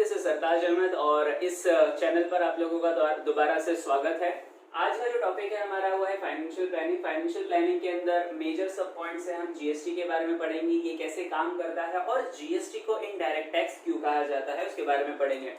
This is सरताज अहमद और इस channel पर आप लोगों का दोबारा से स्वागत है। आज का जो टॉपिक है हमारा वो है फाइनेंशियल प्लानिंग। फाइनेंशियल प्लानिंग के अंदर मेजर सब पॉइंट्स है, हम जीएसटी के बारे में पढ़ेंगे, ये कैसे काम करता है और जीएसटी को इनडायरेक्ट टैक्स क्यों कहा जाता है उसके बारे में पढ़ेंगे।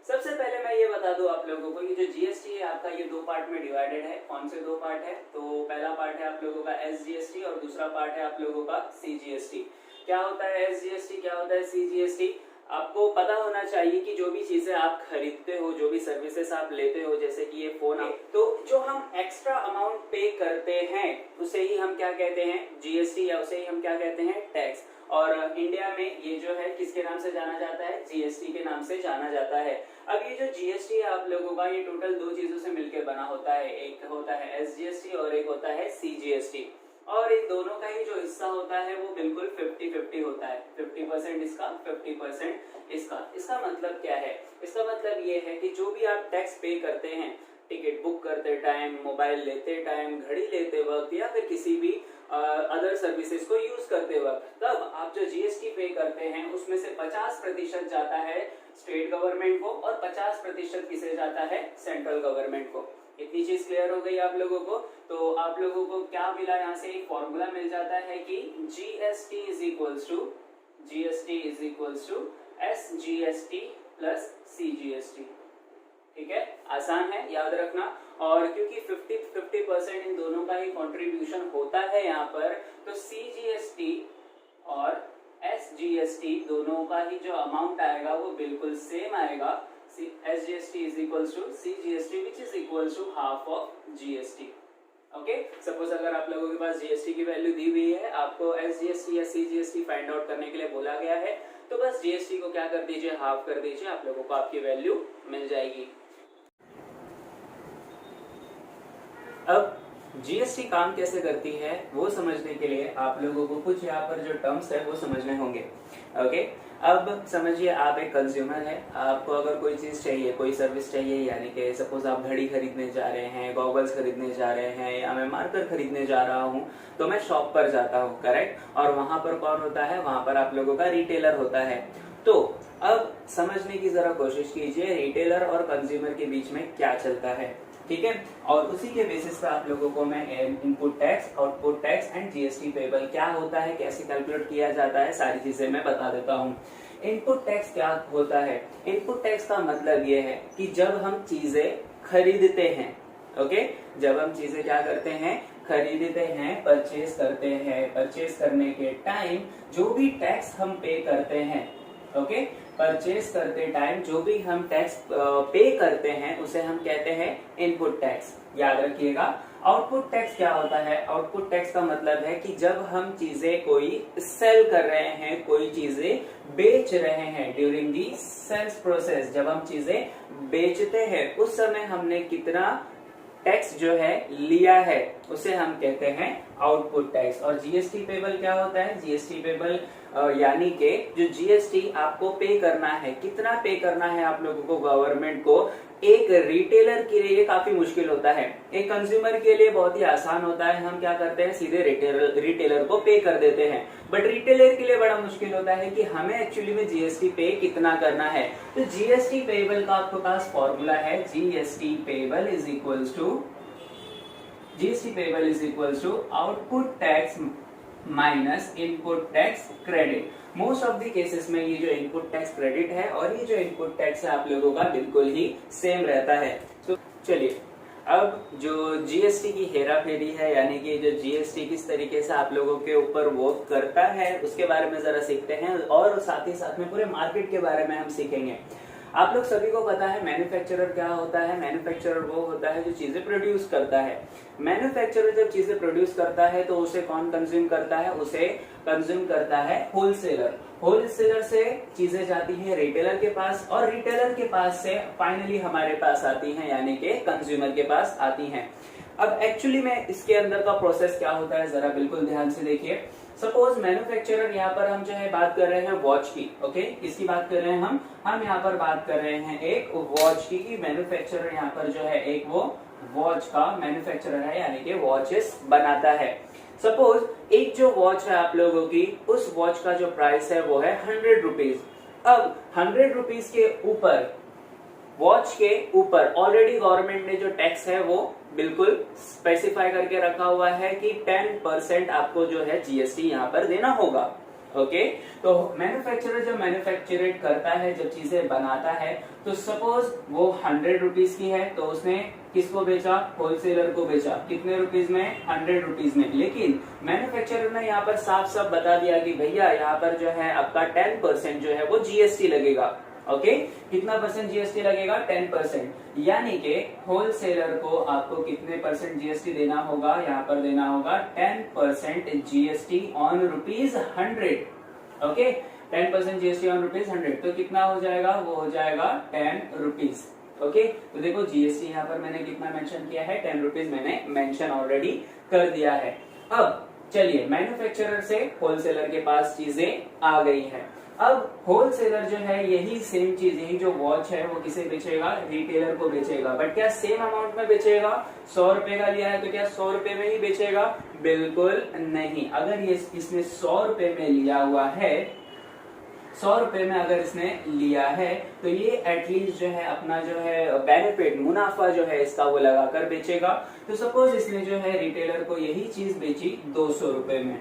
सबसे पहले मैं ये बता दूं आप लोगों को, ये जो जीएसटी है आपका ये दो पार्ट में डिवाइडेड है। कौन से दो पार्ट है? तो पहला पार्ट है आप लोगों का एसजीएसटी और दूसरा पार्ट है आप लोगों का सीजीएसटी। क्या होता है एसजीएसटी, क्या होता है सीजीएसटी? आपको पता होना चाहिए कि जो भी चीजें आप खरीदते हो, जो भी सर्विसेज आप लेते हो, जैसे कि ये फोन है, तो जो हम एक्स्ट्रा अमाउंट पे करते हैं उसे ही हम क्या कहते हैं? जीएसटी, या उसे ही हम क्या कहते हैं? टैक्स। और इंडिया में ये जो है किसके नाम से जाना जाता है? जीएसटी के नाम से जाना जाता है। अब ये जो जीएसटी है आप लोगों का, ये टोटल दो चीजों से मिलकर बना होता है, एक होता है एसजीएसटी और एक होता है सीजीएसटी। और इन दोनों का ही जो हिस्सा होता है वो बिल्कुल 50-50 होता है, 50% इसका, 50% इसका। इसका मतलब क्या है? इसका मतलब ये है कि जो भी आप टैक्स पे करते हैं, टिकट बुक करते टाइम, मोबाइल लेते टाइम, घड़ी लेते वक्त या फिर किसी भी अदर सर्विसेज को यूज करते वक्त, तब आप जो जीएसटी पे करते हैं उसमें से 50% जाता है स्टेट गवर्नमेंट को और 50% किसे जाता है? सेंट्रल गवर्नमेंट को। इतनी चीज क्लियर हो गई आप लोगों को? तो आप लोगों को क्या मिला? यहाँ से एक फॉर्मूला मिल जाता है कि GST is equals to SGST plus CGST. ठीक है, आसान है, याद रखना। और क्योंकि 50-50% इन दोनों का ही कंट्रीब्यूशन होता है यहाँ पर, तो सीजीएसटी और एसजीएसटी दोनों का ही जो अमाउंट आएगा वो बिल्कुल सेम आएगा। SGST is equals to CGST which is equals to half of GST. Okay, suppose अगर आप लोगों के पास जीएसटी की वैल्यू दी हुई है, आपको एसजीएसटी या सीजीएसटी फाइंड आउट करने के लिए बोला गया है, तो बस जीएसटी को क्या कर दीजिए? हाफ कर दीजिए, आप लोगों को आपकी वैल्यू मिल जाएगी। अब जीएसटी काम कैसे करती है वो समझने के लिए आप लोगों को कुछ यहाँ पर जो टर्म्स है वो समझने होंगे। ओके, अब समझिए आप एक कंज्यूमर है, आपको अगर कोई चीज चाहिए, कोई सर्विस चाहिए, यानी कि सपोज आप घड़ी खरीदने जा रहे हैं, गॉगल्स खरीदने जा रहे हैं, या मैं मार्कर खरीदने जा रहा हूँ, तो मैं शॉप पर जाता हूँ, करेक्ट। और वहां पर कौन होता है? वहां पर आप लोगों का रिटेलर होता है। तो अब समझने की जरा कोशिश कीजिए रिटेलर और कंज्यूमर के बीच में क्या चलता है, ठीक है। और उसी के बेसिस पे आप लोगों को मैं input tax, output tax and GST payable क्या होता है, कैसे कैलकुलेट किया जाता है, सारी चीजें मैं बता देता हूँ। इनपुट टैक्स क्या होता है? इनपुट टैक्स का मतलब ये है कि जब हम चीजें खरीदते हैं, ओके, जब हम चीजें क्या करते हैं? खरीदते हैं, परचेज करते हैं, परचेज करने के टाइम जो भी टैक्स हम पे करते हैं, ओके, परचेज करते टाइम जो भी हम टैक्स पे करते हैं उसे हम कहते हैं इनपुट टैक्स। याद रखिएगा। आउटपुट टैक्स क्या होता है? आउटपुट टैक्स का मतलब है कि जब हम चीजें कोई सेल कर रहे हैं, कोई चीजें बेच रहे हैं, ड्यूरिंग दी सेल्स प्रोसेस, जब हम चीजें बेचते हैं उस समय हमने कितना टैक्स जो है लिया है उसे हम कहते हैं आउटपुट टैक्स। और जीएसटी पेबल क्या होता है? जीएसटी पेबल यानी कि जो जीएसटी आपको पे करना है, कितना पे करना है आप लोगों को गवर्नमेंट को। एक रिटेलर के लिए काफी मुश्किल होता है, एक कंज्यूमर के लिए बहुत ही आसान होता है, हम क्या करते हैं? सीधे रिटेलर को पे कर देते हैं। बट रिटेलर के लिए बड़ा मुश्किल होता है कि हमें एक्चुअली में जीएसटी पे कितना करना है। तो जीएसटी पेबल का आपके पास फॉर्मूला है, GST payable is equals to output tax minus input tax credit. Most of the cases में ये जो इनपुट टैक्स क्रेडिट है और ये जो इनपुट टैक्स है आप लोगों का बिल्कुल ही सेम रहता है। तो चलिए, अब जो जीएसटी की हेरा फेरी है, यानी कि जो जीएसटी किस तरीके से आप लोगों के ऊपर वर्क करता है उसके बारे में जरा सीखते हैं, और साथ ही साथ में पूरे मार्केट के बारे में हम सीखेंगे। आप लोग सभी को पता है मैन्युफैक्चरर क्या होता है? मैन्युफैक्चरर वो होता है जो चीजें प्रोड्यूस करता है। मैन्युफैक्चरर जब चीजें प्रोड्यूस करता है तो उसे कौन कंज्यूम करता है? उसे कंज्यूम करता है होलसेलर। होलसेलर से चीजें जाती हैं रिटेलर के पास, और रिटेलर के पास से फाइनली हमारे पास आती हैं, यानी कि कंज्यूमर के पास आती हैं। अब एक्चुअली में इसके अंदर का प्रोसेस क्या होता है जरा बिल्कुल ध्यान से देखिए। सपोज मैन्युफैक्चरर, यहाँ पर हम जो है बात कर रहे हैं वॉच की, ओके, किसकी बात कर रहे हैं हम यहाँ पर बात कर रहे हैं एक वॉच की। मैन्युफैक्चरर यहाँ पर जो है एक वो वॉच का मैन्युफैक्चरर है, यानी कि वॉचेस बनाता है। सपोज एक जो वॉच है आप लोगों की, उस वॉच का जो प्राइस है वो है 100 रुपीज। अब 100 रुपीज के ऊपर, वॉच के ऊपर ऑलरेडी गवर्नमेंट ने जो टैक्स है वो बिल्कुल स्पेसिफाई करके रखा हुआ है कि 10% आपको जो है जीएसटी यहाँ पर देना होगा। ओके, तो मैन्युफैक्चरर जब मैन्युफैक्चरेट करता है, जब चीजें बनाता है, तो सपोज वो 100 रुपीज की है, तो उसने किसको बेचा? होलसेलर को बेचा। कितने रुपीज में? 100 रुपीज में। लेकिन मैन्युफैक्चरर ने यहाँ पर साफ साफ बता दिया कि भैया यहाँ पर जो है आपका 10% जो है वो जीएसटी लगेगा। ओके, कितना परसेंट जीएसटी लगेगा? 10%। यानी कि होलसेलर को आपको कितने परसेंट जीएसटी देना होगा? यहाँ पर देना होगा 10% GST on ₹100। Okay, 10% GST on ₹100, तो कितना हो जाएगा? वो हो जाएगा 10 रुपीज। ओके, तो देखो जीएसटी यहाँ पर मैंने कितना मेंशन किया है? 10 रुपीज मैंने मेंशन ऑलरेडी कर दिया है। अब चलिए, मैन्युफैक्चरर से होलसेलर के पास चीजें आ गई हैं। अब होलसेलर जो है यही सेम चीज, यही जो वॉच है वो किसे बेचेगा? रिटेलर को बेचेगा। बट क्या सेम अमाउंट में बेचेगा? 100 रुपए का लिया है तो क्या 100 रुपए में ही बेचेगा? बिल्कुल नहीं। अगर ये इसने 100 रुपए में लिया हुआ है, 100 रुपए में अगर इसने लिया है, तो ये एटलीस्ट जो है अपना जो है बेनिफिट, मुनाफा जो है इसका वो लगाकर बेचेगा। तो सपोज इसने जो है रिटेलर को यही चीज बेची 200 रुपए में।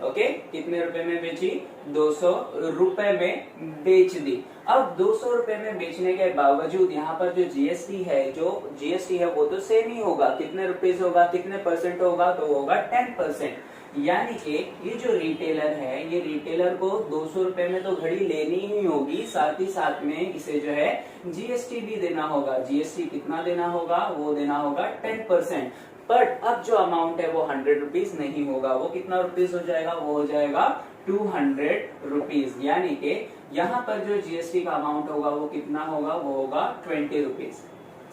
ओके, कितने रुपए में बेची? 200 रुपए में बेच दी। अब 200 रुपए में बेचने के बावजूद यहाँ पर जो जीएसटी है वो तो सेम ही होगा। कितने रुपीज होगा? कितने परसेंट होगा? तो होगा 10%। यानी कि ये जो रिटेलर है, ये रिटेलर को 200 रुपए में तो घड़ी लेनी ही होगी, साथ ही साथ में इसे जो है जीएसटी भी देना होगा। जीएसटी कितना देना होगा? वो देना होगा 10%। बट अब जो अमाउंट है वो 100 रुपीज नहीं होगा। वो कितना रुपीज हो जाएगा? वो हो जाएगा 200 रुपीज। यानी कि यहाँ पर जो जीएसटी का अमाउंट होगा वो कितना होगा? वो होगा 20 रुपीज।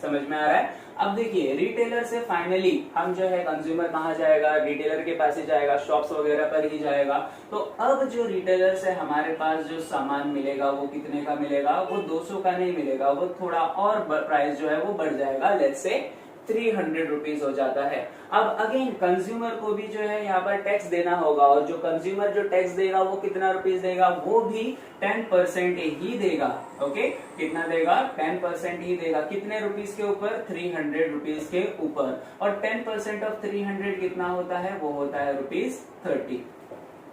समझ में आ रहा है? अब देखिए, रिटेलर से फाइनली हम जो है कंज्यूमर कहाँ जाएगा? रिटेलर के पास ही जाएगा, शॉप्स वगैरह पर ही जाएगा। तो अब जो रिटेलर से हमारे पास जो सामान मिलेगा वो कितने का मिलेगा? वो 200 का नहीं मिलेगा, वो थोड़ा और प्राइस जो है वो बढ़ जाएगा। लेट्स से 300 रुपीज हो जाता है। अब अगेन कंज्यूमर को भी जो है यहाँ पर टैक्स देना होगा, और जो कंज्यूमर जो टैक्स देगा वो कितना रुपीज देगा? वो भी 10% ही देगा। ओके, कितना देगा? 10% ही देगा। कितने रुपीज के ऊपर? 300 रुपीज के ऊपर। और 10% ऑफ 300 कितना होता है? वो होता है ₹30।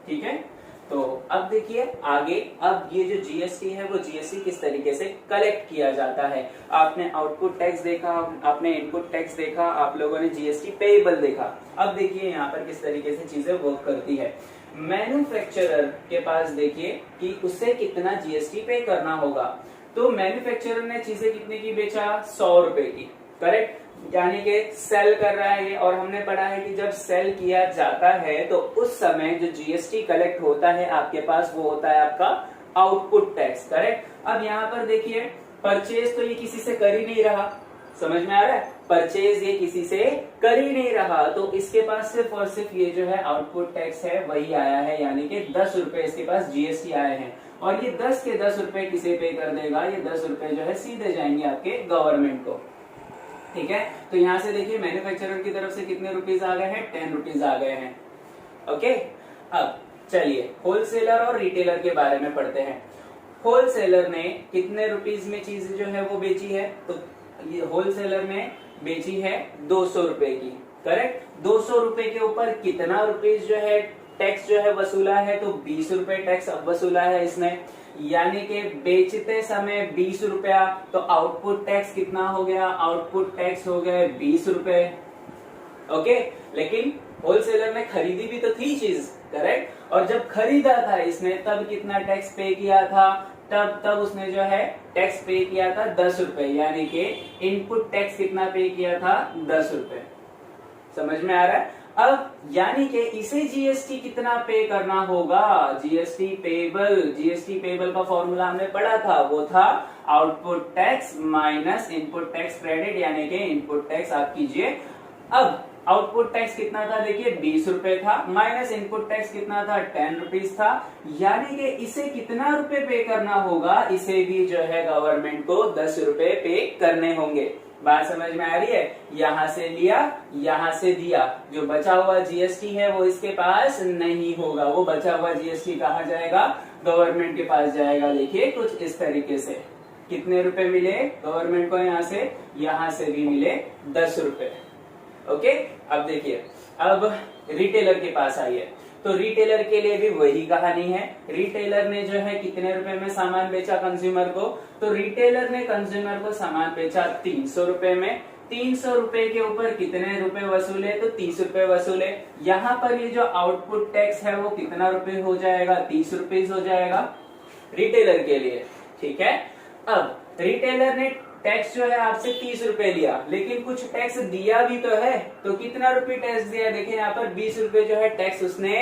ठीक है, तो अब देखिए आगे, अब ये जो जीएसटी है वो जीएसटी किस तरीके से कलेक्ट किया जाता है। आपने आउटपुट टैक्स देखा, आपने इनपुट टैक्स देखा, आप लोगों ने जीएसटी पेएबल देखा। अब देखिए यहाँ पर किस तरीके से चीजें वर्क करती है। मैन्युफैक्चरर के पास देखिए कि उससे कितना जीएसटी पे करना होगा। तो मैन्युफैक्चरर ने चीजें कितने की बेचा? 100 रुपए की। करेक्ट, यानी कि सेल कर रहा है ये। और हमने पढ़ा है कि जब सेल किया जाता है तो उस समय जो जीएसटी कलेक्ट होता है आपके पास, वो होता है आपका आउटपुट टैक्स। करेक्ट, अब यहाँ पर देखिए, परचेज तो ये किसी से कर ही नहीं रहा। समझ में आ रहा है? परचेज ये किसी से कर ही नहीं रहा, तो इसके पास सिर्फ और सिर्फ ये जो है आउटपुट टैक्स है वही आया है। यानी कि 10 रुपए इसके पास जीएसटी आए हैं, और ये 10 के 10 रुपए किसे पे कर देगा? ये 10 रुपए जो है सीधे जाएंगे आपके गवर्नमेंट को। ठीक है, तो यहाँ से देखिए मैन्युफैक्चरर की तरफ से कितने रुपीज आ गए हैं? 10 रुपीज आ गए हैं। ओके, अब चलिए होलसेलर और रिटेलर के बारे में पढ़ते हैं। होलसेलर ने कितने रुपीज में चीज जो है वो बेची है? तो ये होलसेलर ने बेची है 200 रुपए की। करेक्ट, 200 रुपए के ऊपर कितना रुपीज जो है टैक्स जो है वसूला है? तो 20 रुपए टैक्स वसूला है इसने। यानी कि बेचते समय 20 रुपया, तो आउटपुट टैक्स कितना हो गया? आउटपुट टैक्स हो गया 20 रुपए। ओके, लेकिन होलसेलर ने खरीदी भी तो थी चीज। करेक्ट, और जब खरीदा था इसने तब कितना टैक्स पे किया था? तब उसने जो है टैक्स पे किया था 10 रुपए। यानी कि इनपुट टैक्स कितना पे किया था? 10 रुपए। समझ में आ रहा है? अब यानी कि इसे जीएसटी कितना पे करना होगा? जीएसटी पेबल का फॉर्मूला हमने पढ़ा था, वो था output tax minus input tax credit. यानी कि इनपुट टैक्स आप कीजिए। अब आउटपुट टैक्स कितना था? देखिए 20 रुपए था, माइनस इनपुट टैक्स कितना था? 10 रुपीज था। यानी कि इसे कितना रुपए पे करना होगा? इसे भी जो है गवर्नमेंट को 10 रुपए पे करने होंगे। बात समझ में आ रही है? यहां से लिया, यहां से दिया, जो बचा हुआ जीएसटी है वो इसके पास नहीं होगा। वो बचा हुआ जीएसटी कहाँ जाएगा? गवर्नमेंट के पास जाएगा। देखिए कुछ इस तरीके से, कितने रुपए मिले गवर्नमेंट को, यहाँ से भी मिले 10 रुपए। ओके, अब देखिए, अब रिटेलर के पास आइए, तो रिटेलर के लिए भी वही कहानी है। रिटेलर ने जो है कितने रुपए में सामान बेचा कंज्यूमर को, तो रिटेलर ने कंज्यूमर को सामान बेचा 300 रुपए में। 300 रुपए के ऊपर कितने रुपए वसूले, तो 30 रुपए वसूले। यहाँ पर ये जो आउटपुट टैक्स है वो कितना रुपए हो जाएगा, 30 रुपीज हो जाएगा रिटेलर के लिए। ठीक है, अब रिटेलर ने टैक्स जो है आपसे 30 रुपए लिया, लेकिन कुछ टैक्स दिया भी तो है, तो कितना रुपए टैक्स दिया, देखिए यहाँ पर 20 रुपए जो है टैक्स उसने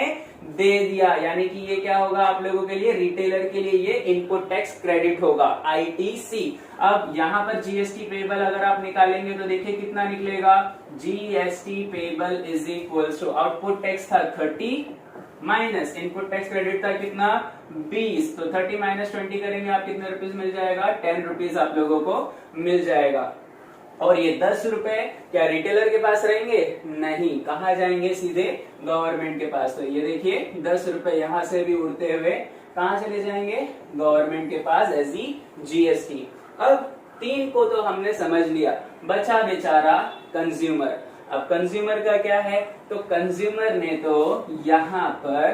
दे दिया। यानी कि ये क्या होगा आप लोगों के लिए, रिटेलर के लिए ये इनपुट टैक्स क्रेडिट होगा, ITC। अब यहाँ पर जीएसटी पेबल अगर आप निकालेंगे तो देखिए कितना निकलेगा, GST payable is equal to output tax था 30 माइनस इनपुट टैक्स क्रेडिट था कितना 20, तो 30 माइनस 20 करेंगे आप कितने रुपीज मिल जाएगा, 10 रुपीज आप लोगों को मिल जाएगा। और ये 10 रुपए क्या रिटेलर के पास रहेंगे, नहीं, कहाँ जाएंगे, सीधे गवर्नमेंट के पास। तो ये देखिए 10 रुपए यहाँ से भी उड़ते हुए कहाँ चले जाएंगे, गवर्नमेंट के पास एज ई जीएसटी। अब 3 को तो हमने समझ लिया, बचा बेचारा कंज्यूमर। अब कंज्यूमर का क्या है, तो कंज्यूमर ने तो यहाँ पर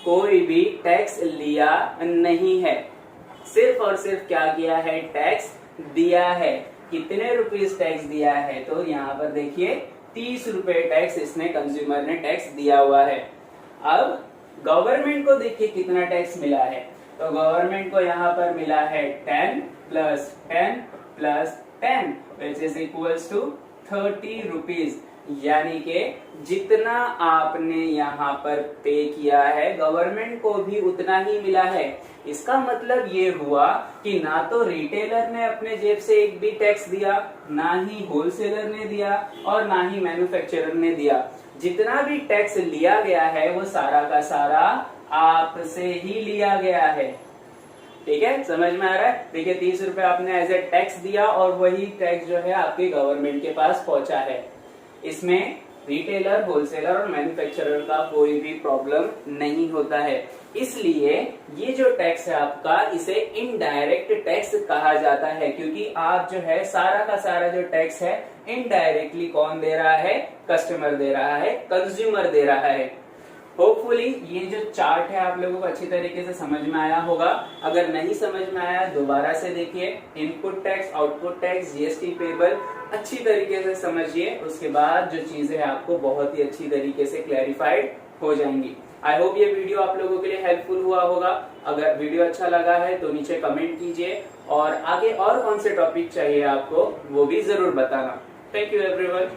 कोई भी टैक्स लिया नहीं है, सिर्फ और सिर्फ क्या किया है, टैक्स दिया है। कितने रुपीस टैक्स दिया है, तो यहाँ पर देखिए 30 रुपए टैक्स इसने कंज्यूमर ने टैक्स दिया हुआ है। अब गवर्नमेंट को देखिए कितना टैक्स मिला है, तो गवर्नमेंट को यहाँ पर मिला है 10 plus 10 plus 10 which is equals to 30 rupees. यानी कि जितना आपने यहाँ पर पे किया है गवर्नमेंट को भी उतना ही मिला है। इसका मतलब ये हुआ कि ना तो रिटेलर ने अपने जेब से एक भी टैक्स दिया, ना ही होलसेलर ने दिया और ना ही मैन्युफैक्चरर ने दिया। जितना भी टैक्स लिया गया है वो सारा का सारा आपसे ही लिया गया है। ठीक है, समझ में आ रहा है। देखिए 30 रुपए आपने एज ए टैक्स दिया और वही टैक्स जो है आपके गवर्नमेंट के पास पहुंचा है। इसमें रिटेलर, होलसेलर और मैन्युफैक्चरर का कोई भी प्रॉब्लम नहीं होता है। इसलिए ये जो टैक्स है आपका, इसे इनडायरेक्ट टैक्स कहा जाता है, क्योंकि आप जो है सारा का सारा जो टैक्स है इनडायरेक्टली कौन दे रहा है, कस्टमर दे रहा है, कंज्यूमर दे रहा है। होपफुली ये जो चार्ट है आप लोगों को अच्छी तरीके से समझ में आया होगा। अगर नहीं समझ में आया दोबारा से देखिए, input tax, output tax, GST payable अच्छी तरीके से समझिए, उसके बाद जो चीजें आपको बहुत ही अच्छी तरीके से क्लैरिफाइड हो जाएंगी। आई होप ये वीडियो आप लोगों के लिए हेल्पफुल हुआ होगा। अगर वीडियो अच्छा लगा है तो नीचे कमेंट कीजिए और आगे और कौन से टॉपिक चाहिए आपको वो भी जरूर बताना। Thank you everyone.